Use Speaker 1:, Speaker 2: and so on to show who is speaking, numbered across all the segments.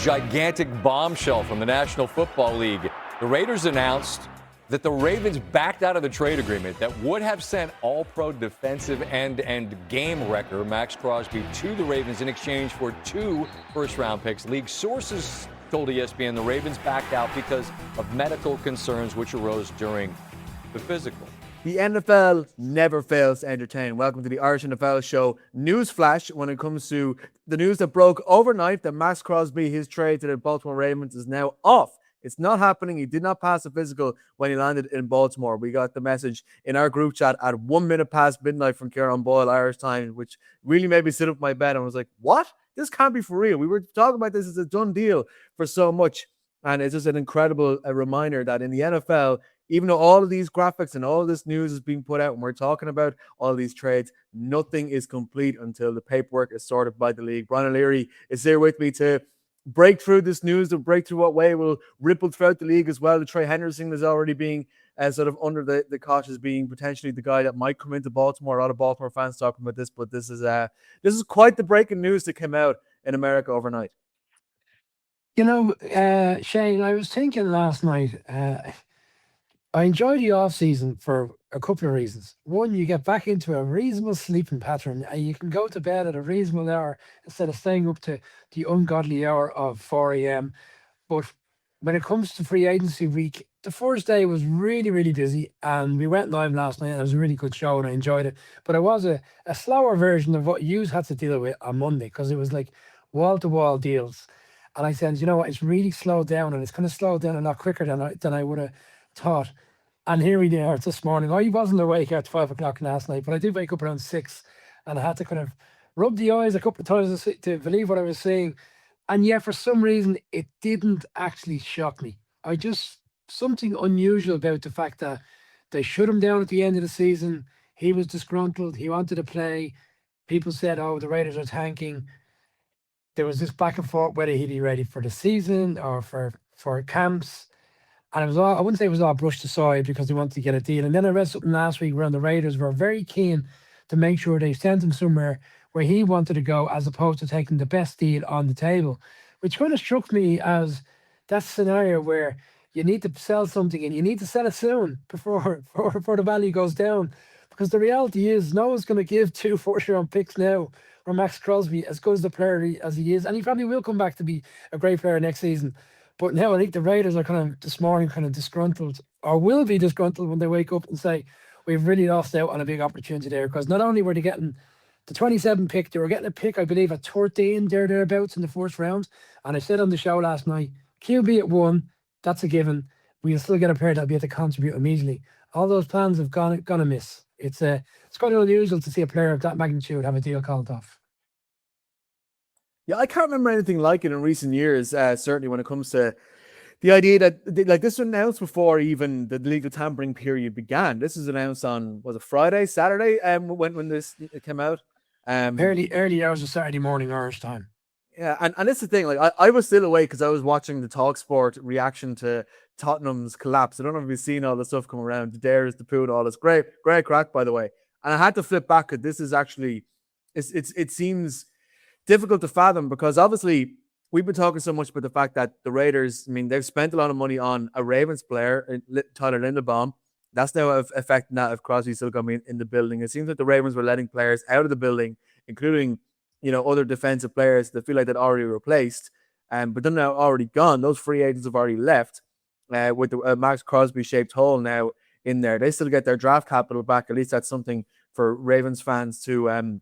Speaker 1: gigantic bombshell from the National Football League. The Raiders announced that the Ravens backed out of the trade agreement that would have sent all-pro defensive end and game wrecker Maxx Crosby to the Ravens in exchange for 2 first-round picks. League sources told ESPN the Ravens backed out because of medical concerns which arose during the physical.
Speaker 2: The NFL never fails to entertain. Welcome to the Irish NFL show. News flash when it comes to the news that broke overnight that Maxx Crosby, his trade to the Baltimore Ravens, is now off. It's not happening. He did not pass the physical when he landed in Baltimore. We got the message in our group chat at 1 minute past midnight from Kieran Boyle, Irish time, which really made me sit up in my bed and was like, what? This can't be for real. We were talking about this as a done deal for so much. And it's just an incredible reminder that in the NFL, even though all of these graphics and all of this news is being put out and we're talking about all these trades, nothing is complete until the paperwork is sorted by the league. Brian O'Leary is here with me to break through this news, to break through what way it will ripple throughout the league as well. The Trey Henderson is already being sort of under the cot as being potentially the guy that might come into Baltimore. A lot of Baltimore fans talking about this, but this is quite the breaking news that came out in America overnight.
Speaker 3: You know, Shane, I was thinking last night, I enjoy the off season for a couple of reasons. One, you get back into a reasonable sleeping pattern. You can go to bed at a reasonable hour instead of staying up to the ungodly hour of 4 a.m. But when it comes to free agency week, the first day was really, really busy, and we went live last night, and it was a really good show, and I enjoyed it. But it was a slower version of what you had to deal with on Monday, because it was like wall-to-wall deals. And I said, you know what, it's really slowed down, and it's going to slow down a lot quicker than I would have thought. And here we are this morning. I wasn't awake at 5 o'clock last night, but I did wake up around 6, and I had to kind of rub the eyes a couple of times to believe what I was seeing. And yet, for some reason, it didn't actually shock me. Something unusual about the fact that they shut him down at the end of the season. He was disgruntled. He wanted to play. People said, oh, the Raiders are tanking. There was this back and forth whether he'd be ready for the season or for camps. And it was all, I wouldn't say it was all brushed aside because they wanted to get a deal. And then I read something last week where the Raiders were very keen to make sure they sent him somewhere where he wanted to go, as opposed to taking the best deal on the table, which kind of struck me as that scenario where you need to sell something and you need to sell it soon before the value goes down. Because the reality is no one's going to give 2 first-round picks now for Maxx Crosby, as good as the player as he is. And he probably will come back to be a great player next season. But now I think the Raiders are kind of this morning kind of disgruntled, or will be disgruntled when they wake up and say, we've really lost out on a big opportunity there. Because not only were they getting the 27 pick, they were getting a pick, I believe, at 13, thereabouts in the first round. And I said on the show last night, QB at 1, that's a given. We'll still get a player that'll be able to contribute immediately. All those plans have gone amiss. It's quite unusual to see a player of that magnitude have a deal called off.
Speaker 2: Yeah, I can't remember anything like it in recent years, certainly when it comes to the idea that, like, this was announced before even the legal tampering period began. This was announced on, was it Friday, Saturday, when this came out?
Speaker 3: Early hours of Saturday morning Irish time.
Speaker 2: Yeah, and it's the thing, like, I was still awake because I was watching the TalkSport reaction to Tottenham's collapse. I don't know if you've seen all the stuff come around, the dares, the poo, all this. Great crack, by the way. And I had to flip back because this is actually, it seems difficult to fathom, because obviously we've been talking so much about the fact that the Raiders, I mean, they've spent a lot of money on a Ravens player, Tyler Linderbaum. That's now affecting that if Crosby's still going to be in the building. It seems like the Ravens were letting players out of the building, including, you know, other defensive players that feel like they'd already replaced, but they're now already gone. Those free agents have already left with the Maxx Crosby shaped hole now in there. They still get their draft capital back. At least that's something for Ravens fans to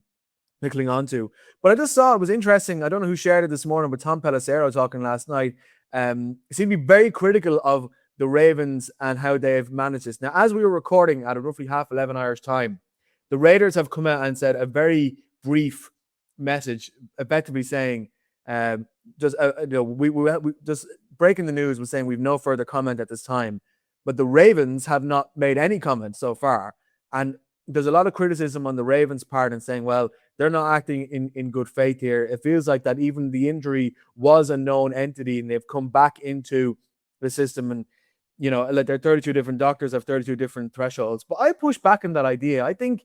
Speaker 2: cling on to. But I just saw it was interesting. I don't know who shared it this morning, but Tom Pelissero talking last night seemed to be very critical of the Ravens and how they've managed this. Now, as we were recording at roughly 11:30 Irish time, the Raiders have come out and said a very brief message, effectively saying, we just breaking the news was saying we've no further comment at this time. But the Ravens have not made any comment so far. And there's a lot of criticism on the Ravens' part and saying, well, they're not acting in good faith here. It feels like that even the injury was a known entity and they've come back into the system, and, you know, like, there are 32 different doctors have 32 different thresholds. But I push back on that idea. I think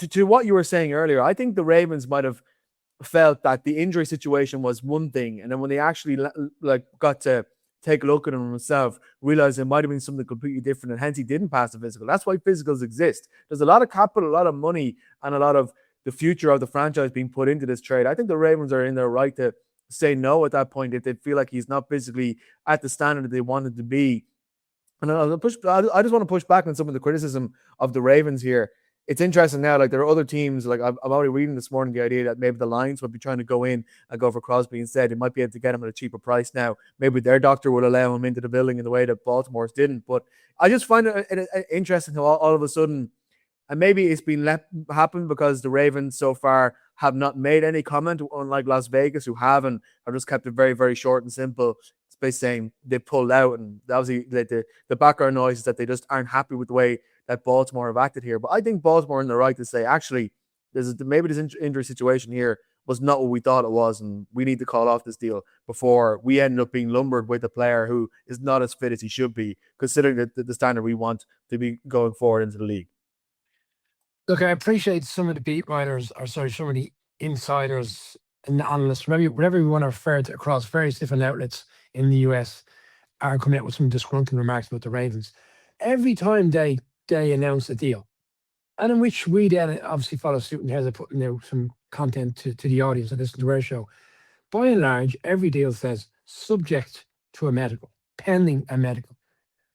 Speaker 2: to what you were saying earlier, I think the Ravens might have felt that the injury situation was one thing, and then when they actually got to take a look at him himself, realized it might have been something completely different, and hence he didn't pass the physical. That's why physicals exist. There's a lot of capital, a lot of money, and a lot of the future of the franchise being put into this trade. I think the Ravens are in their right to say no at that point if they feel like he's not physically at the standard that they wanted to be. And I just want to push back on some of the criticism of the Ravens here. It's interesting now, like there are other teams, like I'm already reading this morning the idea that maybe the Lions would be trying to go in and go for Crosby instead. They might be able to get him at a cheaper price now. Maybe their doctor would allow him into the building in the way that Baltimore's didn't. But I just find it interesting how all of a sudden, and maybe it's been let happen because the Ravens so far have not made any comment, unlike Las Vegas, who have just kept it very, very short and simple. It's basically saying they pulled out, and obviously the background noise is that they just aren't happy with the way that Baltimore have acted here. But I think Baltimore in the right to say, actually, maybe this injury situation here was not what we thought it was, and we need to call off this deal before we end up being lumbered with a player who is not as fit as he should be, considering the standard we want to be going forward into the league.
Speaker 3: Look, I appreciate some of the beat writers, some of the insiders and analysts, whatever we want to refer to across various different outlets in the US, are coming out with some disgruntled remarks about the Ravens. Every time they announce a deal, and in which we then obviously follow suit in terms of putting out some content to the audience that listen to our show, by and large, every deal says subject to a medical, pending a medical.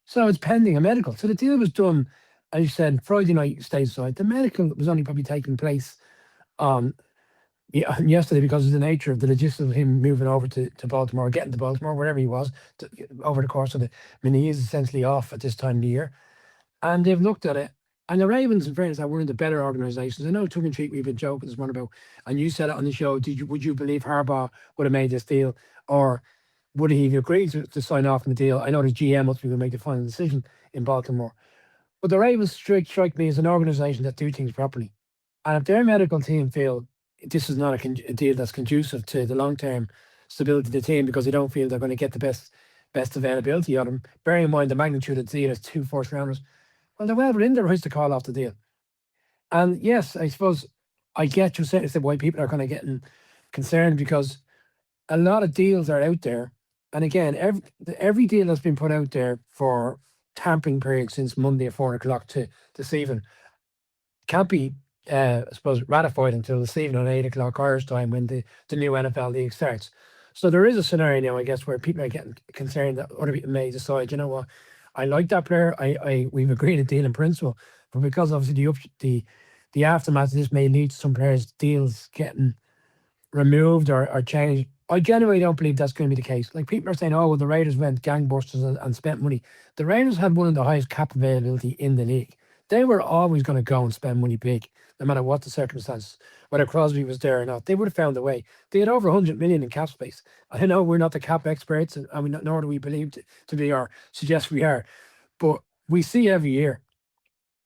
Speaker 3: So it's pending a medical. So the deal was done, as you said, Friday night stateside. The medical was only probably taking place on yesterday because of the nature of the logistics of him moving over to Baltimore, getting to Baltimore, wherever he was, over the course of he is essentially off at this time of the year. And they've looked at it. And the Ravens, in fairness, are one of the better organizations. I know, tongue in cheek, we've been joking this morning about, and you said it on the show, would you believe Harbaugh would have made this deal? Or would he have agreed to sign off on the deal? I know the GM ultimately will make the final decision in Baltimore. But the Ravens strike me as an organization that do things properly. And if their medical team feel this is not a deal that's conducive to the long-term stability of the team because they don't feel they're going to get the best availability of them, bearing in mind the magnitude of the deal as 2 first-rounders, well, they're well within their rights to call off the deal. And yes, I suppose I get to a certain extent why people are kind of getting concerned, because a lot of deals are out there. And again, every deal that's been put out there for tampering period since Monday at 4 o'clock to this evening can't be, I suppose, ratified until this evening on 8 o'clock Irish time when the new NFL league starts. So there is a scenario now, I guess, where people are getting concerned that other people may decide, you know what, I like that player. We've agreed a deal in principle, but because obviously the aftermath of this may lead to some players' deals getting removed or changed. I genuinely don't believe that's going to be the case. Like, people are saying, oh, well, the Raiders went gangbusters and spent money. The Raiders had one of the highest cap availability in the league. They were always going to go and spend money big, no matter what the circumstances, whether Crosby was there or not. They would have found a way. They had over 100 million in cap space. I know we're not the cap experts, and nor do we believe to be or suggest we are, but we see every year.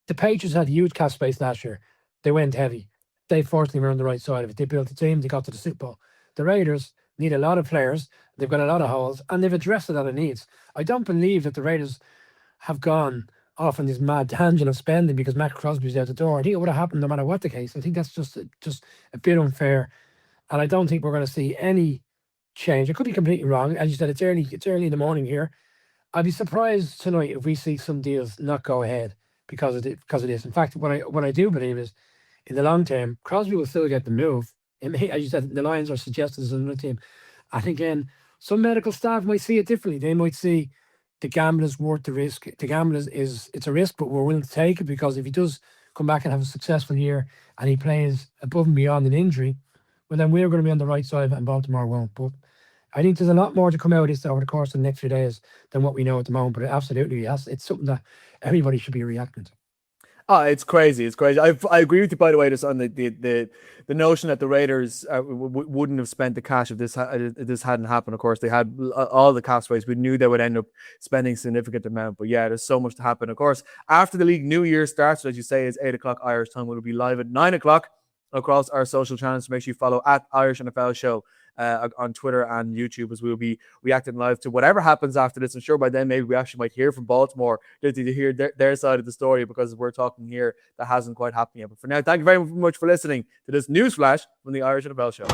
Speaker 3: The Patriots had huge cap space last year. They went heavy. They fortunately were on the right side of it. They built a team. They got to the Super Bowl. The Raiders need a lot of players. They've got a lot of holes, and they've addressed a lot of needs. I don't believe that the Raiders have gone off on this mad tangent of spending because Maxx Crosby's out the door. I think it would have happened no matter what the case. I think that's just a bit unfair, and I don't think we're going to see any change. I could be completely wrong. As you said, it's early in the morning here. I'd be surprised tonight if we see some deals not go ahead because of this. In fact, what I do believe is, in the long term, Crosby will still get the move. It may, as you said, the Lions are suggested as another team. And again, some medical staff might see it differently. They might see the gamble is worth the risk. The gamble it's a risk, but we're willing to take it because if he does come back and have a successful year and he plays above and beyond an injury, well, then we're going to be on the right side of it and Baltimore won't. But I think there's a lot more to come out of this over the course of the next few days than what we know at the moment. But absolutely, yes, it's something that everybody should be reacting to.
Speaker 2: Oh, it's crazy. It's crazy. I agree with you, by the way, just on the notion that the Raiders wouldn't have spent the cash if this hadn't happened. Of course, they had all the cap space. We knew they would end up spending a significant amount. But yeah, there's so much to happen. Of course, after the league New Year starts, as you say, is 8 o'clock Irish time. We'll be live at 9 o'clock across our social channels. So make sure you follow at Irish NFL Show on Twitter and YouTube, as we'll be reacting live to whatever happens after this. I'm sure by then maybe we actually might hear from Baltimore to hear their side of the story, because we're talking here that hasn't quite happened yet. But for now, thank you very much for listening to this news flash from the Irish NFL Show.